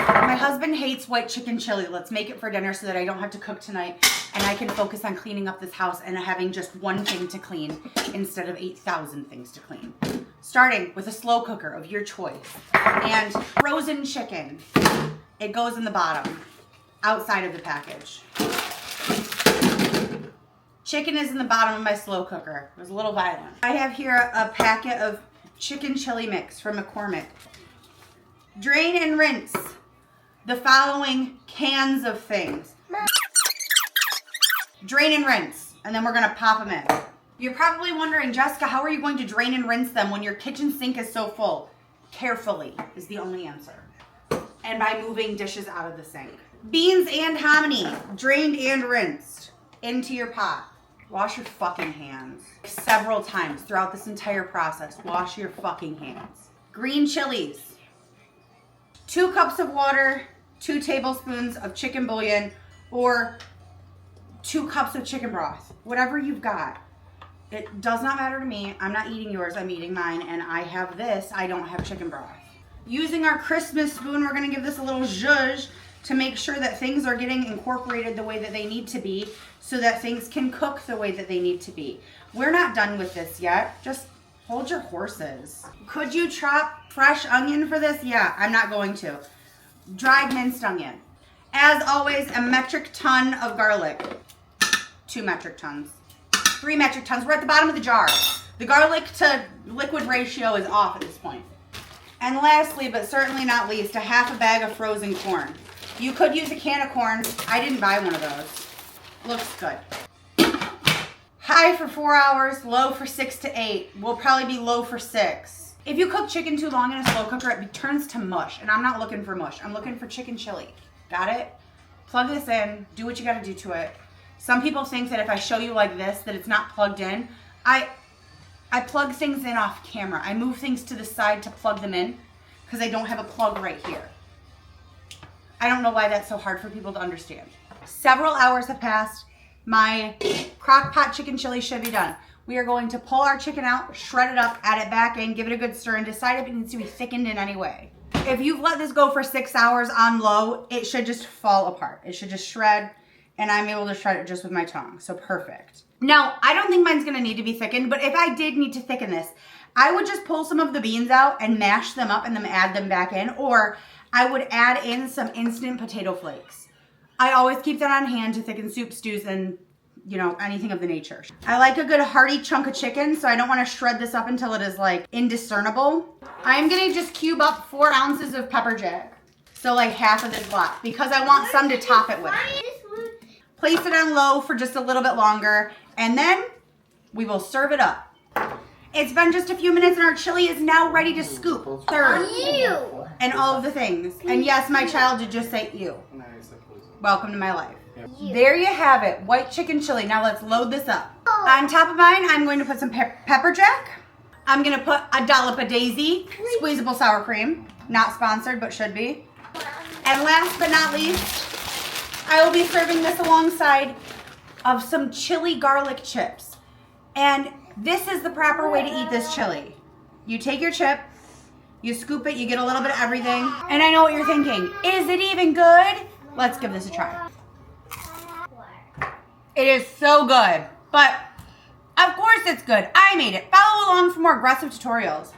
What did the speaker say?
My husband hates white chicken chili. Let's make it for dinner so that I don't have to cook tonight and I can focus on cleaning up this house and having just one thing to clean instead of 8,000 things to clean. Starting with a slow cooker of your choice. And frozen chicken. It goes in the bottom, outside of the package. Chicken is in the bottom of my slow cooker. It was a little violent. I have here a packet of chicken chili mix from McCormick. Drain and rinse the following cans of things. Drain and rinse, and then we're gonna pop them in. You're probably wondering, Jessica, how are you going to drain and rinse them when your kitchen sink is so full? Carefully is the only answer. And by moving dishes out of the sink. Beans and hominy, drained and rinsed into your pot. Wash your fucking hands. Several times throughout this entire process, wash your fucking hands. Green chilies. 2 cups of water, 2 tablespoons of chicken bouillon, or 2 cups of chicken broth. Whatever you've got. It does not matter to me. I'm not eating yours, I'm eating mine, and I have this. I don't have chicken broth. Using our Christmas spoon, we're gonna give this a little zhuzh to make sure that things are getting incorporated the way that they need to be so that things can cook the way that they need to be. We're not done with this yet. Just hold your horses. Could you chop fresh onion for this? Yeah, I'm not going to. Dried minced onion. As always, a metric ton of garlic. 2 metric tons. 3 metric tons. We're at the bottom of the jar. The garlic to liquid ratio is off at this point. And lastly, but certainly not least, a half a bag of frozen corn. You could use a can of corn. I didn't buy one of those. Looks good. High for 4 hours, low for 6 to 8. We'll probably be low for 6. If you cook chicken too long in a slow cooker, it turns to mush. And I'm not looking for mush. I'm looking for chicken chili. Got it? Plug this in. Do what you got to do to it. Some people think that if I show you like this, that it's not plugged in. I plug things in off camera. I move things to the side to plug them in because I don't have a plug right here. I don't know why that's so hard for people to understand. Several hours have passed. My crock pot chicken chili should be done. We are going to pull our chicken out, shred it up, add it back in, give it a good stir, and decide if it needs to be thickened in any way. If you've let this go for 6 hours on low, it should just fall apart. It should just shred, and I'm able to shred it just with my tongue, so perfect. Now, I don't think mine's gonna need to be thickened, but if I did need to thicken this, I would just pull some of the beans out and mash them up and then add them back in, or I would add in some instant potato flakes. I always keep that on hand to thicken soup, stews, and anything of the nature. I like a good hearty chunk of chicken, so I don't want to shred this up until it is like indiscernible. I'm gonna just cube up 4 ounces of pepper jack. So like half of this block, because I want some to top it with. Place it on low for just a little bit longer, and then we will serve it up. It's been just a few minutes and our chili is now ready to scoop, serve, and all of the things. And yes, my child did just say ew. Welcome to my life. There you have it, white chicken chili. Now let's load this up. On top of mine, I'm going to put some pepper jack. I'm gonna put a dollop of Daisy, squeezable sour cream. Not sponsored, but should be. And last but not least, I will be serving this alongside of some chili garlic chips. And this is the proper way to eat this chili. You take your chip, you scoop it, you get a little bit of everything. And I know what you're thinking. Is it even good? Let's give this a try. It is so good. But of course it's good. I made it. Follow along for more aggressive tutorials.